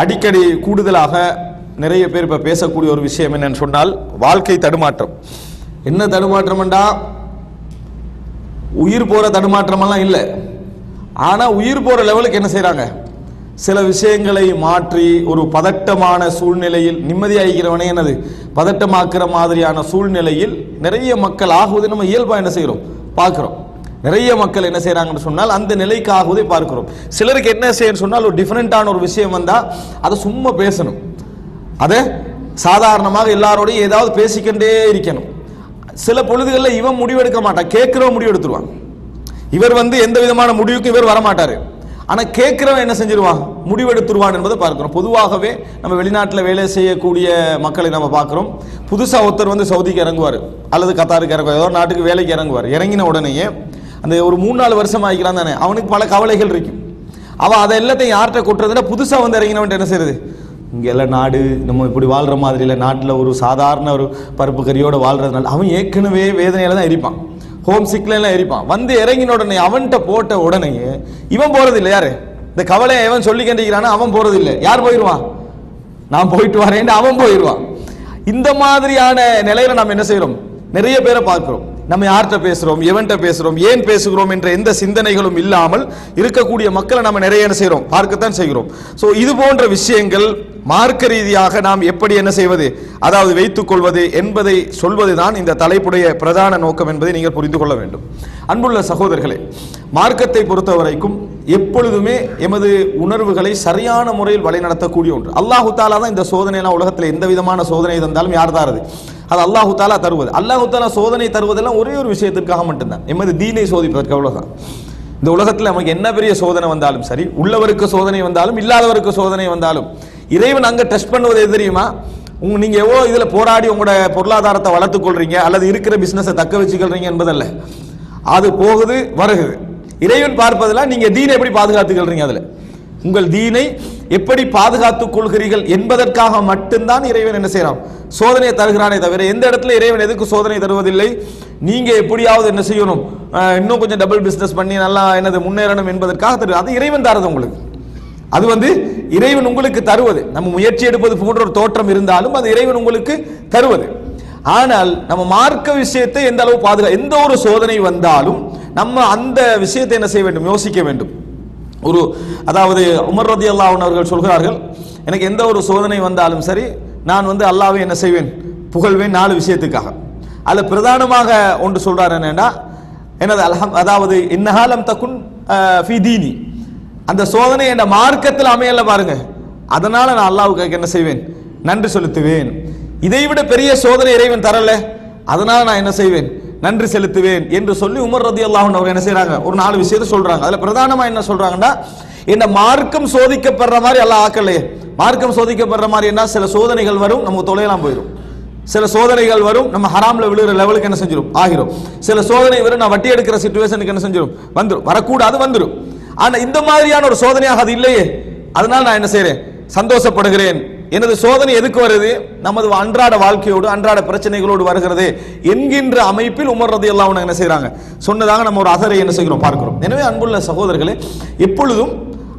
அடிக்கடி கூடுதலாக நிறைய பேர் இப்போ பேசக்கூடிய ஒரு விஷயம் என்னன்னு சொன்னால் வாழ்க்கை தடுமாற்றம். என்ன தடுமாற்றம்டா, உயிர் போகிற தடுமாற்றமெல்லாம் இல்லை. ஆனால் உயிர் போகிற லெவலுக்கு என்ன செய்கிறாங்க, சில விஷயங்களை மாற்றி ஒரு பதட்டமான சூழ்நிலையில் நிம்மதியாகிறவனே என்னது பதட்டமாக்குற மாதிரியான சூழ்நிலையில் நிறைய மக்கள் ஆகுவதை நம்ம இயல்பாக என்ன செய்கிறோம் பார்க்குறோம். நிறைய மக்கள் என்ன செய்கிறாங்கன்னு சொன்னால் அந்த நிலைக்கு ஆகுவதை பார்க்கிறோம். சிலருக்கு என்ன செய்யணும்னு சொன்னால் ஒரு டிஃப்ரெண்ட்டான ஒரு விஷயம் வந்தால் அதை சும்மா பேசணும், அதை சாதாரணமாக எல்லாரோடையும் ஏதாவது பேசிக்கிட்டே இருக்கணும். சில பொழுதுகளில் இவன் முடிவெடுக்க மாட்டான், கேட்குறவன் முடிவு எடுத்துருவான். இவர் எந்த விதமான முடிவுக்கும் இவர் வரமாட்டார். ஆனால் கேட்குறவன் என்ன செஞ்சிருவான், முடிவெடுத்துருவான் என்பதை பார்க்கிறோம். பொதுவாகவே நம்ம வெளிநாட்டில் வேலை செய்யக்கூடிய மக்களை நம்ம பார்க்குறோம். புதுசாக ஒருத்தர் சவுதிக்கு இறங்குவார் அல்லது கத்தாருக்கு இறங்குவார், ஏதோ நாட்டுக்கு வேலைக்கு இறங்குவார். இறங்கின உடனேயே அந்த ஒரு 3-4 வருஷம் ஆகிக்கிறான் தானே, அவனுக்கு பல கவலைகள் இருக்கும். அவன் அதை எல்லாத்தையும் யார்கிட்ட கொட்டுறதுன்னா புதுசாக இறங்கினவன்ட்டு என்ன செய்யறது, இங்கே எல்லாம் நாடு நம்ம இப்படி வாழ்கிற மாதிரி இல்லை, நாட்டில் ஒரு சாதாரண ஒரு பருப்பு கறியோடு வாழ்கிறதுனால அவன் ஏற்கனவே வேதனையில் தான் இருப்பான், ஹோம் சிக்லாம் இருப்பான். இறங்கின உடனே அவன்கிட்ட போட்ட உடனே இவன் போகிறது இல்லை. யாரு இந்த கவலையை எவன் சொல்லிக்கின்றானா அவன் போகிறது இல்லை. யார் போயிடுவான், நான் போயிட்டு வரேன் அவன் போயிடுவான். இந்த மாதிரியான நிலையில நாம் என்ன செய்கிறோம், நிறைய பேரை பார்க்கிறோம். நம்ம யார்கிட்ட பேசுகிறோம், எவன்கிட்ட பேசுகிறோம், ஏன் பேசுகிறோம் என்ற எந்த சிந்தனைகளும் இல்லாமல் இருக்கக்கூடிய மக்களை நம்ம நிறைய என்ன செய்கிறோம், பார்க்கத்தான் செய்கிறோம். ஸோ இது போன்ற விஷயங்கள் மார்க்க ரீதியாக நாம் எப்படி என்ன செய்வது, அதாவது வைத்துக் கொள்வது என்பதை சொல்வது தான் இந்த தலைப்புடைய பிரதான நோக்கம் என்பதை நீங்கள் புரிந்து கொள்ள வேண்டும். அன்புள்ள சகோதரர்களே, மார்க்கத்தை பொறுத்த வரைக்கும் எப்பொழுதுமே எமது உணர்வுகளை சரியான முறையில் வழிநடத்தக்கூடிய ஒன்று. அல்லாஹு தாலா தான் இந்த சோதனையெல்லாம் உலகத்தில் எந்த விதமான சோதனை தந்தாலும் யார் தாரது, அது அல்லாஹு தாலா தருவது. அல்லாஹு தாலா சோதனை தருவதெல்லாம் ஒரே ஒரு விஷயத்திற்காக மட்டும்தான், எமது தீனை சோதிப்பதற்கு. அவ்வளவுதான். இந்த உலகத்தில் நமக்கு என்ன பெரிய சோதனை வந்தாலும் சரி, உள்ளவருக்கு சோதனை வந்தாலும் இல்லாதவருக்கு சோதனை வந்தாலும் இறைவன் அங்கே டெஸ்ட் பண்ணுவது எது தெரியுமா, நீங்க எவ்வளோ இதுல போராடி உங்களோட பொருளாதாரத்தை வளர்த்துக் கொள்றீங்க அல்லது இருக்கிற பிசினஸை தக்க வச்சுக்கொள்றீங்க என்பதல்ல. அது போகுது வருகுது. இறைவன் பார்ப்பதெல்லாம் நீங்க தீனை எப்படி பாதுகாத்துக்கொள்றீங்க, அதுல உங்கள் தீனை எப்படி பாதுகாத்துக் கொள்கிறீர்கள் என்பதற்காக மட்டும்தான் இறைவன் என்ன செய்யறான், சோதனையை தருகிறானே தவிர எந்த இடத்துல இறைவன் எதுக்கு சோதனை தருவதில்லை. நீங்க எப்படியாவது என்ன செய்யணும், இன்னும் கொஞ்சம் டபுள் பிசினஸ் பண்ணி நல்லா என்னது முன்னேறணும் என்பதற்காக தருவது. அது இறைவன் தருது உங்களுக்கு. அது இறைவன் உங்களுக்கு தருவது. நம்ம முயற்சி எடுப்பது போன்ற ஒரு தோற்றம் இருந்தாலும் அது இறைவன் உங்களுக்கு தருவது. ஆனால் நம்ம மார்க்க விஷயத்தை எந்த அளவு எந்த ஒரு சோதனை வந்தாலும் நம்ம அந்த விஷயத்தை என்ன செய்ய வேண்டும், யோசிக்க வேண்டும். அதாவது உமர் ரலியல்லாஹு அன்ஹு அவர்கள் சொல்கிறார்கள், எனக்கு எந்த ஒரு சோதனை வந்தாலும் சரி நான் அல்லாஹ்வை என்ன செய்வேன், புகழ்வேன் 4 விஷயத்துக்காக. அதுல பிரதானமாக ஒன்று சொல்றாரு என்னன்னா, என்னது அதாவது இன்னஹாலம் தகுன் ஃபீ தீனி, அந்த சோதனை என்ற மார்க்கத்தில் அமையல பாருங்க, அதனால நான் அல்லாஹ்வுக்கு என்ன செய்வேன், நன்றி செலுத்துவேன். இதைவிட பெரிய சோதனை இறைவன் தரல, அதனால நான் என்ன செய்வேன், நன்றி செலுத்துவேன் என்று சொல்லி உமர் ரலியல்லாஹு அன்ஹு அவங்க என்ன செய்றாங்க, ஒரு 4 விஷயத்தை சொல்றாங்க. அதுல பிரதானமா என்ன சொல்றாங்கன்னா, இந்த மார்க்கம் சோதிக்கப்படுற மாதிரி அல்லாஹ் ஆக்கலையே. மார்க்கம் சோதிக்கப்படுற மாதிரி என்ன, சில சோதனைகள் வரும் நம்ம தொலைலாம் போயிடும், சில சோதனைகள் வரும் நம்ம ஹராம்ல விழுகிற லெவலுக்கு என்ன செஞ்சிடும் ஆகிரும், சில சோதனை வரும் நான் வட்டி எடுக்கிற சிச்சுவேஷனுக்கு என்ன செஞ்சிடும் வந்துடும், வரக்கூடாது வந்துடும். ஆனா இந்த மாதிரியான ஒரு சோதனையாக அது இல்லையே, அதனால நான் என்ன செய்றேன், சந்தோஷப்படுகிறேன். எனது சோதனை எதுக்கு வருது, நமது அன்றாட வாழ்க்கையோடு அன்றாட பிரச்சனைகளோடு வருகிறது என்கின்ற அமைப்பில் உமர் ரலியல்லாஹு அன்ஹு என்ன செய்றாங்க சொன்னதாக நம்ம ஒரு அசரை என்ன செய்கிறோம் பார்க்கிறோம். எனவே அன்புள்ள சகோதரர்களே, எப்பொழுதும்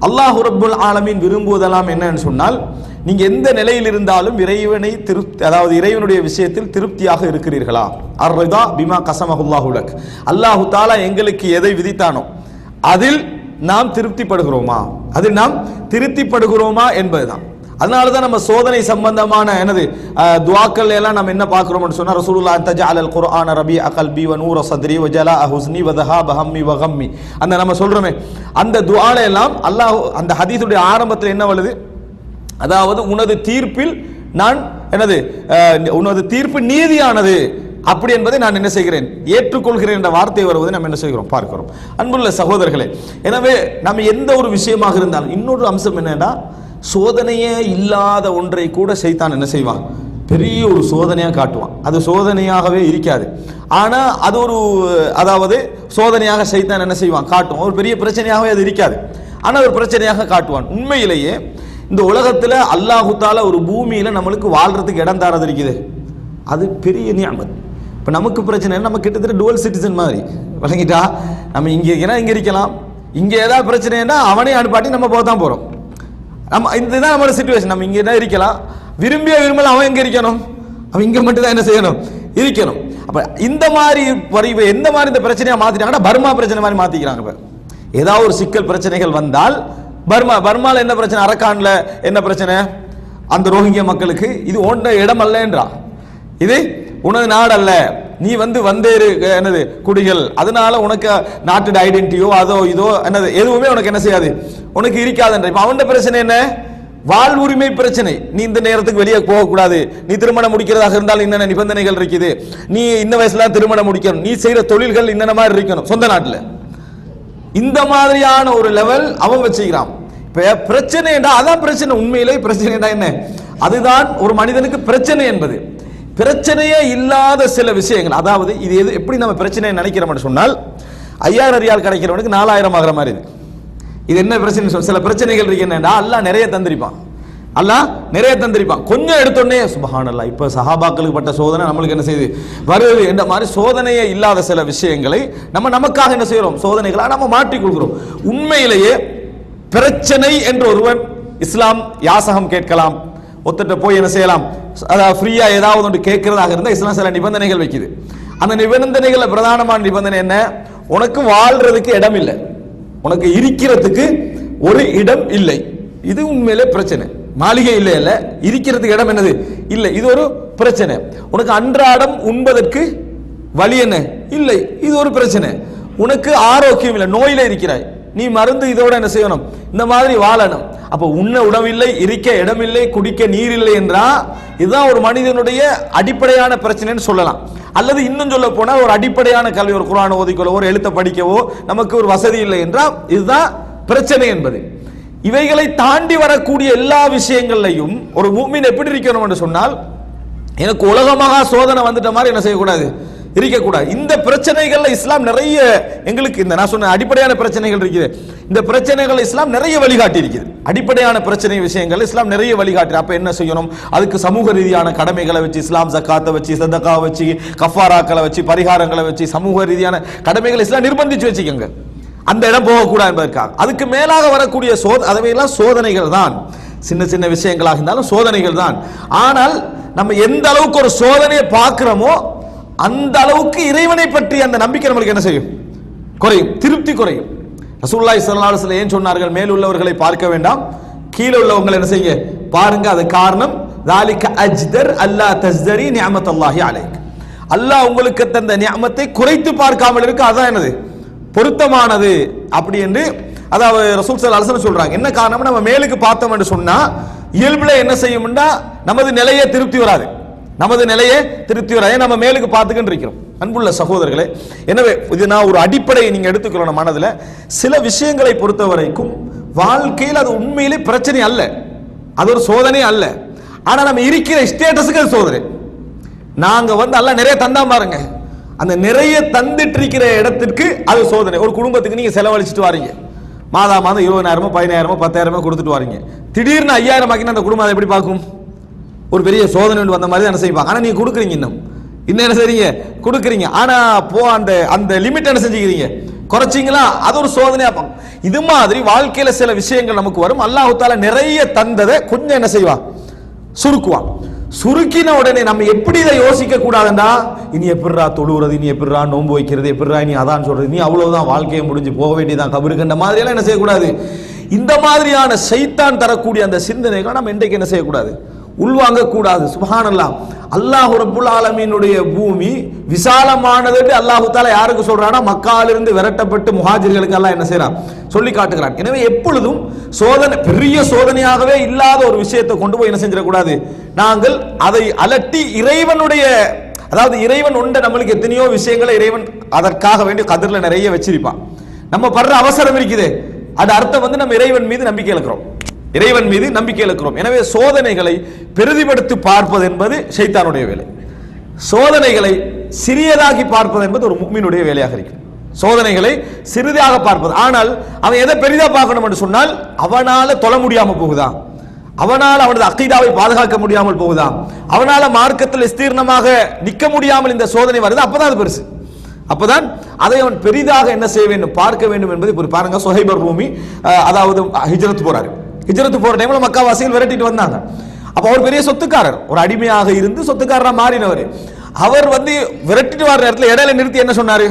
அல்லாஹ் ரப்புல் ஆலமீன் விரும்புவதெல்லாம் என்னன்னு சொன்னால், நீங்க எந்த நிலையில் இருந்தாலும் இறைவனை அதாவது இறைவனுடைய விஷயத்தில் திருப்தியாக இருக்கிறீர்களா. அர்ரிதா பிமா கஸமஹுல்லாஹு லக், அல்லாஹ் தஆலா எங்களுக்கு எதை விதித்தானோ அதில் நாம் திருப்திப்படுகிறோமா, அதில் நாம் திருப்திப்படுகிறோமா என்பதுதான். அதனாலதான் நம்ம சோதனை சம்பந்தமான என்னது துஆக்கள் எல்லாம் நம்ம என்ன பார்க்கிறோம்னு சொன்னா, ரசூலுல்லாஹ் தஜஅலல் குர்ஆன ரபீஅ கல்பி வ நூர ஸத்ரி வ ஜலாஅ ஹுஸ்னி வ தஹாப ஹம்மி வ கம்மி, அந்த நம்ம சொல்றோமே அந்த துஆல எல்லாம் அல்லாஹ் அந்த ஹதீஸுடைய ஆரம்பத்தில் என்ன வருது, அதாவது உனது தீர்ப்பில் நான் என்னது உனது தீர்ப்பு நீதியானது அப்படி என்பதை நான் என்ன செய்கிறேன், ஏற்றுக்கொள்கிறேன் என்ற வார்த்தை வருவதை நம்ம என்ன செய்கிறோம் பார்க்கிறோம். அன்புள்ள சகோதரர்களே, எனவே நம்ம எந்த ஒரு விஷயமாக இருந்தாலும் இன்னொரு அம்சம் என்னன்னா, சோதனையே இல்லாத ஒன்றை கூட சைத்தான் என்ன செய்வான், பெரிய ஒரு சோதனையாக காட்டுவான். அது சோதனையாகவே இருக்காது, ஆனா அது ஒரு அதாவது சோதனையாக சைத்தான் என்ன செய்வான் காட்டுவான். ஒரு பெரிய பிரச்சனையாகவே அது இருக்காது, ஆனா ஒரு பிரச்சனையாக காட்டுவான். உண்மையிலேயே இந்த உலகத்துல அல்லாஹு தஆலா ஒரு பூமியில நம்மளுக்கு வாழ்றதுக்கு இடம் தரது இருக்குது, அது பெரிய நியமத். இப்போ நமக்கு பிரச்சனை நம்ம கிட்டத்தட்ட டுவல் சிட்டிசன் மாதிரி வழங்கிட்டா, நம்ம இங்கே இங்கே இருக்கலாம், இங்கே ஏதாவது பிரச்சனைன்னா அவனே அனுப்பாட்டி நம்ம போக தான் போகிறோம். நம்ம இதுதான் நம்மளோட சிச்சுவேஷன். நம்ம இங்கே தான் இருக்கலாம், விரும்பிய விரும்பல அவன் எங்கே இருக்கணும், அவன் இங்கே மட்டும் தான் என்ன செய்யணும், இருக்கணும். அப்போ இந்த மாதிரி எந்த மாதிரி இந்த பிரச்சனையை மாற்றிட்டாங்கன்னா பர்மா பிரச்சனை மாதிரி மாற்றிக்கிறாங்க. இப்போ ஏதாவது ஒரு சிக்கல் பிரச்சனைகள் வந்தால் பர்மாவில் என்ன பிரச்சனை, அரக்கானில் என்ன பிரச்சனை, அந்த ரோஹிங்கியா மக்களுக்கு இது ஓண்ட இடம் அல்லன்றா, இது உனது நாடு அல்ல, நீ வந்தேறு என்னது குடிகள், அதனால உனக்கு நாட்டு ஐடென்டிட்டியோ அதோ இதோ என்னது எதுவுமே உனக்கு என்ன செய்யாது, உனக்கு இருக்காதுன்ற. இப்போ அவன் பிரச்சனை என்ன, வாழ்வுரிமை பிரச்சனை. நீ இந்த நேரத்துக்கு வெளியே போகக்கூடாது, நீ திருமணம் முடிக்கிறதாக இருந்தால் இன்னென்ன நிபந்தனைகள் இருக்குது, நீ இந்த வயசுல திருமணம் முடிக்கணும், நீ செய்யற தொழில்கள் இன்னென்ன மாதிரி இருக்கணும் சொந்த நாட்டில். இந்த மாதிரியான ஒரு லெவல் அவன் வச்சுக்கிறான். இப்ப பிரச்சனை என்றா அதான் பிரச்சனை. உண்மையிலே பிரச்சனை என்ன, அதுதான் ஒரு மனிதனுக்கு பிரச்சனை என்பது. பிரச்சனையே இல்லாத சில விஷயங்கள், அதாவது இது எப்படி நம்ம பிரச்சனையை நினைக்கிறோம்னு சொன்னால் 5000 ரியால் கிடைக்கிறவனுக்கு 4000 ஆகிற மாதிரி இருக்கு. இது என்ன பிரச்சனை, சில பிரச்சனைகள் இருக்கு. என்னன்னா அல்லாஹ் நிறைய தந்திருப்பான், அல்லாஹ் நிறைய தந்திருப்பான். கொஞ்சம் எடுத்தோடனே சுப்ஹானல்லாஹ், இப்ப சஹாபாக்களுக்கு பட்ட சோதனை நம்மளுக்கு என்ன செய்யுது வருது என்ற மாதிரி சோதனையே இல்லாத சில விஷயங்களை நமக்காக என்ன செய்யறோம், சோதனைகளா நம்ம மாற்றிக் கொள்கிறோம். உண்மையிலேயே பிரச்சனை என்று ஒருவன் இஸ்லாம் யாசகம் கேட்கலாம், ஒத்துட்டு போய் என்ன செய்யலாம், அதாவது ஃப்ரீயா ஏதாவது ஒன்று கேட்கறதாக இருந்தால் இஸ்லாம் சில நிபந்தனைகள் வைக்குது. அந்த நிபந்தனைகள் பிரதானமான நிபந்தனை என்ன, உனக்கு வாழ்றதுக்கு இடம் இல்லை, உனக்கு இருக்கிறதுக்கு ஒரு இடம் இல்லை. இது உண்மையிலே பிரச்சனை. மாளிகை இல்லை இல்ல, இருக்கிறதுக்கு இடம் என்னது இல்லை, இது ஒரு பிரச்சனை. உனக்கு அன்றாடம் உண்பதற்கு வழி என்ன இல்லை, இது ஒரு பிரச்சனை. உனக்கு ஆரோக்கியம் இல்லை, நோயில இருக்கிறாய், நீ மருந்து இதோட என்ன செய்யணும், இந்த மாதிரி வாழணும். அப்ப உண்ண உணவில்லை, இருக்க இடமில்லை, குடிக்க நீர் இல்லை என்றா இதுதான் ஒரு மனிதனுடைய அடிப்படையான பிரச்சனைன்னு சொல்லலாம். அல்லது இன்னும் சொல்ல போனா ஒரு அடிப்படையான கல்வி, ஒரு குர்ஆன் ஓதிக்கவோ ஒரு எழுத்த படிக்கவோ நமக்கு ஒரு வசதி இல்லை என்றால் இதுதான் பிரச்சனை என்பது. இவைகளை தாண்டி வரக்கூடிய எல்லா விஷயங்கள்லையும் ஒரு முஃமின் எப்படி இருக்கணும் என்று சொன்னால், எனக்கு உலகமாக சோதனை வந்துட்ட மாதிரி என்ன செய்யக்கூடாது, இருக்கக்கூடாது. இந்த பிரச்சனைகள்ல இஸ்லாம் நிறைய எங்களுக்கு இந்த நான் சொன்ன அடிப்படையான பிரச்சனைகள் இருக்குது. இந்த பிரச்சனைகள் இஸ்லாம் நிறைய வழிகாட்டி இருக்குது. அடிப்படையான பிரச்சனை விஷயங்கள் இஸ்லாம் நிறைய வழிகாட்டு. அப்ப என்ன செய்யணும், அதுக்கு சமூக ரீதியான கடமைகளை வச்சு, இஸ்லாம் ஜக்காத்தை வச்சு, சதகா வச்சு, கஃபாராக்களை வச்சு, பரிகாரங்களை வச்சு, சமூக ரீதியான கடமைகள் இஸ்லாம் நிர்பந்திச்சு வச்சுக்கோங்க, அந்த இடம் போகக்கூடாது என்பதற்காக. அதுக்கு மேலாக வரக்கூடிய அவையெல்லாம் சோதனைகள் தான், சின்ன சின்ன விஷயங்களாக இருந்தாலும் சோதனைகள் தான். ஆனால் நம்ம எந்த அளவுக்கு ஒரு சோதனையை பார்க்கிறோமோ அந்த அளவுக்கு இறைவனை பற்றி அந்த நம்பிக்கை நம்மளுக்கு என்ன செய்யும், குறையும், திருப்தி குறையும். ரசூலுல்லாஹி ஸல்லல்லாஹு அலைஹி வஸல்லம் ஏன் சொன்னார்கள், மேல் உள்ளவர்களை பார்க்க வேண்டாம், கீழே உள்ளவங்களை என்ன செய்ய பாருங்க. அது காரணம் ذلك أجدر ألا تزدري نعمة الله عليك, அல்லாஹ் உங்களுக்கு தந்த நியமத்தை குறைத்து பார்க்காமல் இருக்க அதான் என்னது பொருத்தமானது அப்படி என்று அதாவது ரசூல் ஸல்லல்லாஹு அலைஹி வஸல்லம் சொல்றாங்க. என்ன காரணம், நம்ம மேலுக்கு பார்த்தோம் என்று சொன்னா இயல்புல என்ன செய்யும்னா நமது நிலையை திருப்தி வராது, நமது நிலையை திருப்தி வராது, நம்ம மேலுக்கு பார்த்துக்கிட்டு இருக்கிறோம். அன்புள்ள சகோதரர்களே, எனவே இது நான் ஒரு அடிப்படையை நீங்க எடுத்துக்கணும் மனதுல. சில விஷயங்களை பொறுத்த வரைக்கும் வாழ்க்கையில் அது உண்மையிலே பிரச்சனை அல்ல, அது ஒரு சோதனை அல்ல. ஆனா நம்ம இருக்கிற ஸ்டேட்டஸுக்கு அது சோதனை. நாங்க அல்லாஹ் நிறைய தந்தா பாருங்க, அந்த நிறைய தந்துட்டு இருக்கிற இடத்திற்கு அது சோதனை. ஒரு குடும்பத்துக்கு நீங்க செலவழிச்சிட்டு வாரீங்க, மாதம் 20,000 15,000 10,000 கொடுத்துட்டு வாரீங்க, திடீர்னு 5,000 ஆக்கினா அந்த குடும்பம் அதை எப்படி பார்க்கும், ஒரு பெரிய சோதனை வந்த மாதிரி தான் என்ன செய்வாங்க. ஆனா நீங்க கொடுக்குறீங்க, இன்னும் என்ன செய்றீங்க, கொடுக்குறீங்க. ஆனா அந்த அந்த லிமிட் என்ன செஞ்சுக்கிறீங்க, குறைச்சிங்களா, அது ஒரு சோதனையா பார்க்கும். இது மாதிரி வாழ்க்கையில சில விஷயங்கள் நமக்கு வரும். அல்லாஹ் தஆலா நிறைய தந்ததை கொஞ்சம் என்ன செய்வான், சுருக்குவான். சுருக்கின உடனே நம்ம எப்படி இதை யோசிக்க கூடாதுண்டா, இனி எப்படிரா தொழுகிறது, இனி எப்படிரா நோன்பு வைக்கிறது, எப்படிரா நீ அதான் சொல்றது, நீ அவ்வளவுதான் வாழ்க்கையை முடிஞ்சு போக வேண்டியதான் கபருக்குன்ற மாதிரி எல்லாம் என்ன செய்யக்கூடாது. இந்த மாதிரியான சைத்தான் தரக்கூடிய அந்த சிந்தனைகளை நம்ம இன்றைக்கு என்ன செய்யக்கூடாது, உள்வாங்க கூடாது. சுப்ஹானல்லாஹ், அல்லாஹ் ரப்புல் ஆலமீனுடைய பூமி விசாலமானது என்று அல்லாஹ் தஆலா யாருக்கு சொல்றானா, மக்காவிலிருந்து விரட்டப்பட்டு முஹாஜிர்களுக்கு அல்லாஹ் என்ன செய்றான், சொல்லி காட்டுகிறான். எனவே எப்பொழுதும் சோதனை பெரிய சோதனையாகவே இல்லாத ஒரு விஷயத்தை கொண்டு போய் என்ன செஞ்சிடக்கூடாது, நாங்கள் அதை அலட்டி இறைவனுடைய அதாவது இறைவன் உண்ட நம்மளுக்கு எத்தனையோ விஷயங்களை இறைவன் அதற்காக வேண்டிய கதிரில நிறைய வச்சிருப்பான். நம்ம படுற அவசரம் இருக்குது, அது அர்த்தம் நம்ம இறைவன் மீது நம்பிக்கை இழக்கிறோம், இறைவன் மீது நம்பிக்கை இழக்கிறோம். எனவே சோதனைகளை பெரிதுபடுத்தி பார்ப்பது என்பது ஷைத்தானுடைய வேலை, சோதனைகளை சிறியதாகி பார்ப்பது என்பது ஒரு முஃமினுடைய வேலையாக இருக்கு. சோதனைகளை சிறிதாக பார்ப்பது. ஆனால் அவன் எதை பெரிதா பார்க்கணும் என்று சொன்னால், அவனால தொழ முடியாம போகுதா, அவனால் அவனது அக்கீதாவை பாதுகாக்க முடியாமல் போகுதா, அவனால மார்க்கத்தில் விஸ்தீர்ணமாக நிற்க முடியாமல் இந்த சோதனை வருது, அப்பதான் அது பெருசு. அப்பதான் அதை அவன் பெரிதாக என்ன செய்ய வேண்டும், பார்க்க வேண்டும் என்பது பாருங்க. சுஹைபர் ரூமி அதாவது ஹிஜ்ரத் போறாரு, ஹிஜ்ரத் போற டைம்ல மக்காவாசிகள் விரட்டிட்டு வந்தாங்க. அப்ப அவர் பெரிய சொத்துக்காரர், ஒரு அடிமையாக இருந்து சொத்துக்காரரா மாறினவர். அவர் வந்து விரட்டிட்டு வர நேரத்தில் இடையில நிறுத்தி என்ன சொன்னாரு?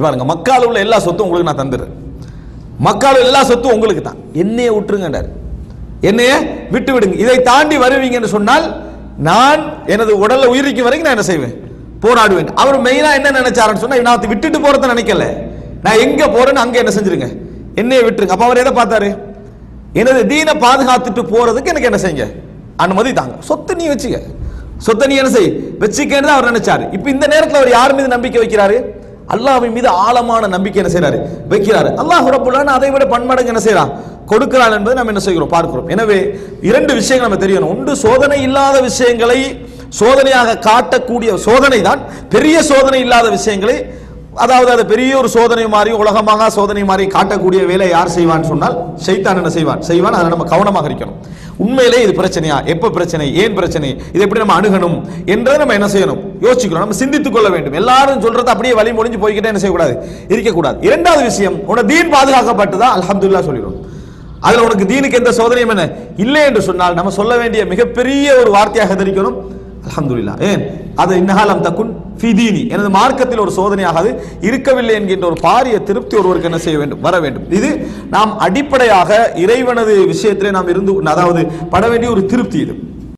பாருங்க, மக்கால உள்ள எல்லா சொத்தும் உங்களுக்கு நான் தந்துடுறேன், மக்கால எல்லா சொத்தும் உங்களுக்கு தான், என்னைய விட்டுருங்கன்றார். என்னைய விட்டு விடுங்க, இதை தாண்டி வருவீங்கன்னு சொன்னால் நான் எனது உடல்ல உயிரிக்கும் வரைக்கும் நான் என்ன செய்வேன்? போராடுவேன். அவர் மெயினா என்ன நினைச்சாருன்னு சொன்னா, நான் விட்டுட்டு போறத நினைக்கல, நான் எங்க போறேன்னு அங்க என்ன செஞ்சிருங்க, என்னைய விட்டுருங்க. அப்ப அவர் எதை பார்த்தாரு? எனது தீனை பாதுகாத்துட்டு போறதுக்கு எனக்கு என்ன செய்யுங்க, அனுமதி தாங்க. சொத்து நீ வச்சுக்க, சொத்தை நீ என்ன செய் வச்சுக்கன்னு அவர் நினைச்சாரு. இப்ப இந்த நேரத்தில் அவர் யார் மீது நம்பிக்கை வைக்கிறாரு? அல்லாஹ்வின் மீது ஆழமான நம்பிக்கை என்ன செய்யறாரு? வைக்கிறாரு. அல்லாஹ் ரப்பல் ஆலமீன் அதை விட பன்மடங்கு என்ன செய்யறான்? கொடுக்கிறான் என்பதை நம்ம என்ன செய்கிறோம்? பார்க்கிறோம். எனவே இரண்டு விஷயங்கள் நம்ம தெரியணும். ஒன்று, சோதனை இல்லாத விஷயங்களை சோதனையாக காட்டக்கூடிய சோதனை தான். பெரிய சோதனை இல்லாத விஷயங்களை, அதாவது அது பெரிய ஒரு சோதனை மாதிரி, உலகமாக சோதனை மாதிரி காட்டக்கூடிய வேலை யார் செய்வான்னு சொன்னால் ஷைத்தான் என்ன செய்வான். அதை நம்ம கவனமாக இருக்கணும். உண்மையிலே இது பிரச்சனையா, எப்ப பிரச்சனை, ஏன் பிரச்சனை, இதை எப்படி நம்ம அணுகணும் என்றதை நம்ம என்ன செய்யணும்? யோசிக்கணும், நம்ம சிந்தித்துக் கொள்ள வேண்டும். எல்லாரும் சொல்றது அப்படியே வழி முடிஞ்சு போய்கிட்டே என்ன செய்யக்கூடாது? இருக்கக்கூடாது. இரண்டாவது விஷயம், உன தீன் பாதுகாக்கப்பட்டுதான் அல்ஹம்துலில்லாஹ் சொல்லிடும். அதுல உனக்கு தீனுக்கு எந்த சோதனையும் என்ன இல்லை என்று சொன்னால் நம்ம சொல்ல வேண்டிய மிகப்பெரிய ஒரு வார்த்தையாக தெரிவிக்கணும், அல்ஹம்துலில்லாஹ். ஏன் அது இன்னஹாலம் தக்குன் ஃபீ தீனி, எனது மார்க்கத்தில் ஒரு சோதனையாக அது இருக்கவில்லை என்கின்ற ஒரு பாரிய திருப்தி ஒருவருக்கு என்ன செய்ய வேண்டும்? வர வேண்டும். இது நாம் அடிப்படையாக இறைவனது விஷயத்திலே நாம் இருந்து, அதாவது பட வேண்டிய ஒரு திருப்தி இது.